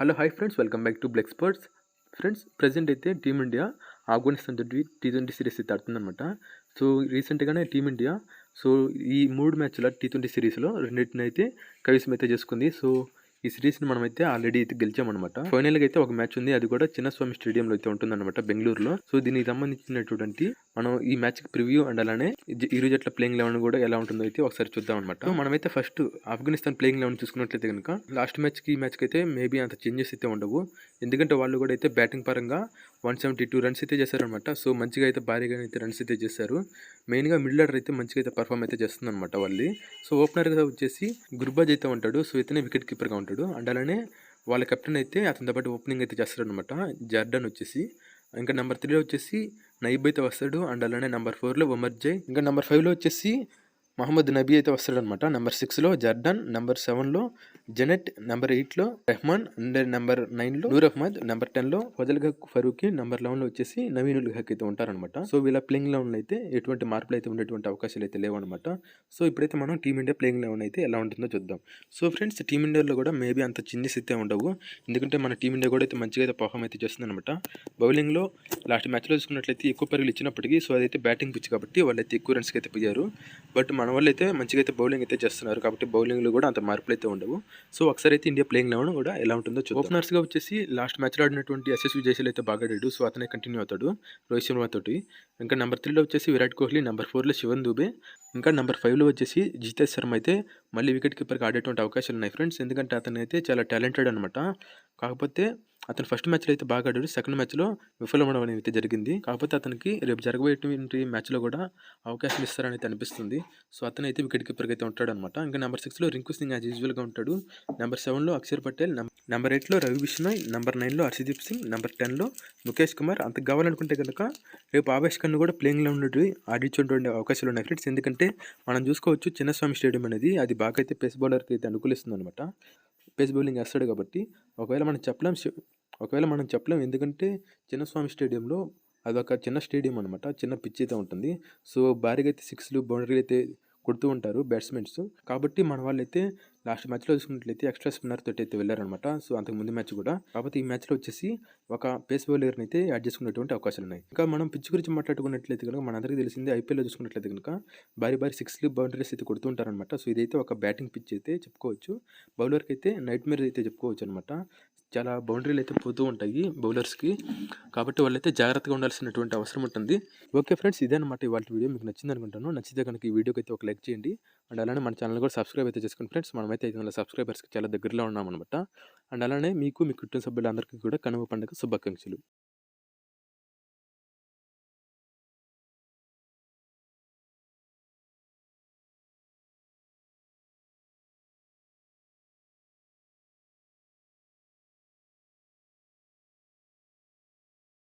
Hello hi friends, welcome back to Black Sports. Friends, present అయితే Team India Afghanistan తోటి T20 series అయితే ఆడుతుందన్నమాట. So రీసెంట్గానే team India ఈ 3 మ్యాచ్ల T20 సిరీస్లో రెండింటిని అయితే కైవసం అయితే చేసుకుంది. సో ఈ సిరీస్ని మనమైతే ఆల్రెడీ అయితే గెలిచామన్నమాట. ఫైనల్గా అయితే ఒక మ్యాచ్ ఉంది, అది కూడా చిన్నస్వామి స్టేడియంలో అయితే ఉంటుందన్నమాట, బెంగళూరులో. సో దీనికి సంబంధించినటువంటి మనం ఈ మ్యాచ్కి ప్రివ్యూ అండ్ అలానే ఇరు జట్ల ప్లేయింగ్ 11 కూడా ఎలా ఉంటుందో అయితే ఒకసారి చూద్దాం అనమాట. మనమైతే ఫస్ట్ ఆఫ్ఘనిస్తాన్ ప్లేయింగ్ 11 చూసుకున్నట్లయితే కనుక లాస్ట్ మ్యాచ్కి ఈ మ్యాచ్కి అయితే మేబీ అంత చేంజెస్ అయితే ఉండవు, ఎందుకంటే వాళ్ళు కూడా అయితే బ్యాటింగ్ పరంగా 172 రన్స్ అయితే చేశారనమాట. సో మంచిగా అయితే భారీగా అయితే రన్స్ అయితే చేశారు. మెయిన్గా మిడిల్ ఆర్డర్ అయితే మంచిగా అయితే పర్ఫామ్ అయితే చేస్తుంది అనమాట వాళ్ళు. సో ఓపెనర్గా వచ్చేసి గుర్బాజ్ అయితే ఉంటాడు. సో ఇతనే వికెట్ కీపర్గా ఉంటాడు. అండ్ అలానే వాళ్ళ కెప్టెన్ అయితే అతనితో పాటు ఓపెనింగ్ అయితే చేస్తాడనమాట, జార్డన్ వచ్చేసి. ఇంకా నెంబర్ 3లో వచ్చేసి నైబ్ అయితే వస్తాడు. అండ్ అలానే నెంబర్ 4లో ఉమర్జయ్, ఇంకా నెంబర్ 5లో వచ్చేసి మహమ్మద్ నబీ అయితే వస్తాడనమాట. నెంబర్ 6లో జర్డన్, నెంబర్ 7లో జెనెట్, నెంబర్ 8లో రెహమాన్, అండ్ నెంబర్ 9లో నూర్ అహ్మద్, నెంబర్ 10లో ఫజల్ హక్ ఫరూకి, నెంబర్ 11లో వచ్చేసి నవీనుల్ హక్ అయితే ఉంటారనమాట. సో వీళ్ళ ప్లేయింగ్ 11 అయితే ఎటువంటి మార్పులు అయితే ఉండేటువంటి అవకాశాలు అయితే లేవన్నమాట. సో ఇప్పుడైతే మనం టీమిండియా ప్లేయింగ్ 11 అయితే ఎలా ఉంటుందో చూద్దాం. సో ఫ్రెండ్స్, టీమిండియాలో కూడా మేబీ అంత చేంజెస్ అయితే ఉండవు, ఎందుకంటే మన టీమిండియా కూడా అయితే మంచిగా అయితే పర్ఫామ్ అయితే చేస్తుంది అనమాట. బౌలింగ్లో లాస్ట్ మ్యాచ్లో చూసుకున్నట్లయితే ఎక్కువ పరుగులు ఇచ్చినప్పటికీ సో అదైతే బ్యాటింగ్ పిచ్ కాబట్టి వాళ్ళైతే ఎక్కువ రన్స్కి అయితే పోయారు. బట్ మన వాళ్ళు అయితే మంచిగా అయితే బౌలింగ్ అయితే చేస్తున్నారు కాబట్టి బౌలింగ్లో కూడా అంత మార్పులు అయితే ఉండవు. సో ఒకసారి అయితే ఇండియా ప్లేయింగ్ 11 కూడా ఎలా ఉంటుందో చూద్దాం. ఓపెనర్స్గా వచ్చేసి లాస్ట్ మ్యాచ్లో ఆడినటువంటి యశస్వి జైస్వాల్ అయితే బాగా ఆడాడు. సో అతనే కంటిన్యూ అవుతాడు రోహిత్ శర్మ తోటి. ఇంకా నెంబర్ 3లో వచ్చేసి విరాట్ కోహ్లీ, నెంబర్ 4లో శివన్ దూబే, ఇంకా నెంబర్ 5లో వచ్చేసి జితేష్ శర్మ అయితే మళ్ళీ వికెట్ కీపర్కి ఆడేటువంటి అవకాశాలు ఉన్నాయి ఫ్రెండ్స్, ఎందుకంటే అతను అయితే చాలా టాలెంటెడ్ అనమాట. కాకపోతే అతను ఫస్ట్ మ్యాచ్లో అయితే బాగా ఆడాడు, సెకండ్ మ్యాచ్లో విఫలమవడం అనేది అయితే జరిగింది. కాకపోతే అతనికి రేపు జరగబోయేటువంటి మ్యాచ్లో కూడా అవకాశం ఇస్తారని అయితే అనిపిస్తుంది. సో అతను అయితే వికెట్ కీపర్కి అయితే ఉంటాడు అనమాట. ఇంకా నెంబర్ 6లో రింకు సింగ్ యాజ్ యూజువల్గా ఉంటాడు. నెంబర్ 7లో అక్షర్ పటేల్, నెంబర్ 8లో రవి బిష్నాయ్, నెంబర్ 9లో హర్షదీప్ సింగ్, నెంబర్ 10లో ముఖేష్ కుమార్. అంతకు కావాలనుకుంటే కనుక రేపు ఆవేష్ ఖాన్ కూడా ప్లేయింగ్లో ఉన్నట్టు ఆడించేటువంటి అవకాశాలు ఉన్నాయి ఫ్రెండ్స్, ఎందుకంటే మనం చూసుకోవచ్చు చిన్నస్వామి స్టేడియం అనేది అది బాగా అయితే పేస్ బౌలర్కి అయితే అనుకూలిస్తుంది అనమాట. పేస్ బౌలింగ్ వేస్తాడు కాబట్టి ఒకవేళ మనం చెప్పలేం, ఎందుకంటే చిన్నస్వామి స్టేడియంలో అదొక చిన్న స్టేడియం అనమాట, చిన్న పిచ్ అయితే ఉంటుంది. సో భారీగా అయితే సిక్స్లు బౌండరీలు అయితే కొడుతూ ఉంటారు బ్యాట్స్మెన్స్. కాబట్టి మన వాళ్ళు అయితే లాస్ట్ మ్యాచ్లో చూసుకున్నట్లయితే ఎక్స్ట్రా స్పిన్నర్ తోటి అయితే వెళ్ళారనమాట. సో అంతకు ముందు మ్యాచ్ కూడా. కాబట్టి ఈ మ్యాచ్లో వచ్చేసి ఒక పేస్ బౌలర్ని అయితే యాడ్ చేసుకునేటువంటి అవకాశాలు ఉన్నాయి. ఇంకా మనం పిచ్ గురించి మాట్లాడుకున్నట్లయితే కనుక మనందరికీ తెలిసింది, ఐపీఎల్లో చూసుకున్నట్లయితే కనుక భారీ సిక్స్లు బౌండరీస్ అయితే కొడుతూ ఉంటారనమాట. సో ఇదైతే ఒక బ్యాటింగ్ పిచ్ అయితే చెప్పుకోవచ్చు, బౌలర్కి అయితే నైట్ మేర్ అయితే చెప్పుకోవచ్చు అనమాట. చాలా బౌండరీలు అయితే పోతూ ఉంటాయి బౌలర్స్కి, కాబట్టి వాళ్ళైతే జాగ్రత్తగా ఉండాల్సినటువంటి అవసరం ఉంటుంది. ఓకే ఫ్రెండ్స్, ఇదే అనమాట ఇవాళ వీడియో. మీకు నచ్చింది అనుకుంటాను. నచ్చితే కనుక ఈ వీడియోకి అయితే ఒక లైక్ చేయండి. అండ్ అలానే మన ఛానల్ కూడా సబ్స్క్రైబ్ అయితే చేసుకోండి ఫ్రెండ్స్. మనమైతే 500 సబ్స్క్రైబర్స్కి చాలా దగ్గరలో ఉన్నామన్నమాట. అండ్ అలానే మీకు మీ కుటుంబ సభ్యులందరికీ కూడా కనుమ పండుగ శుభాకాంక్షలు.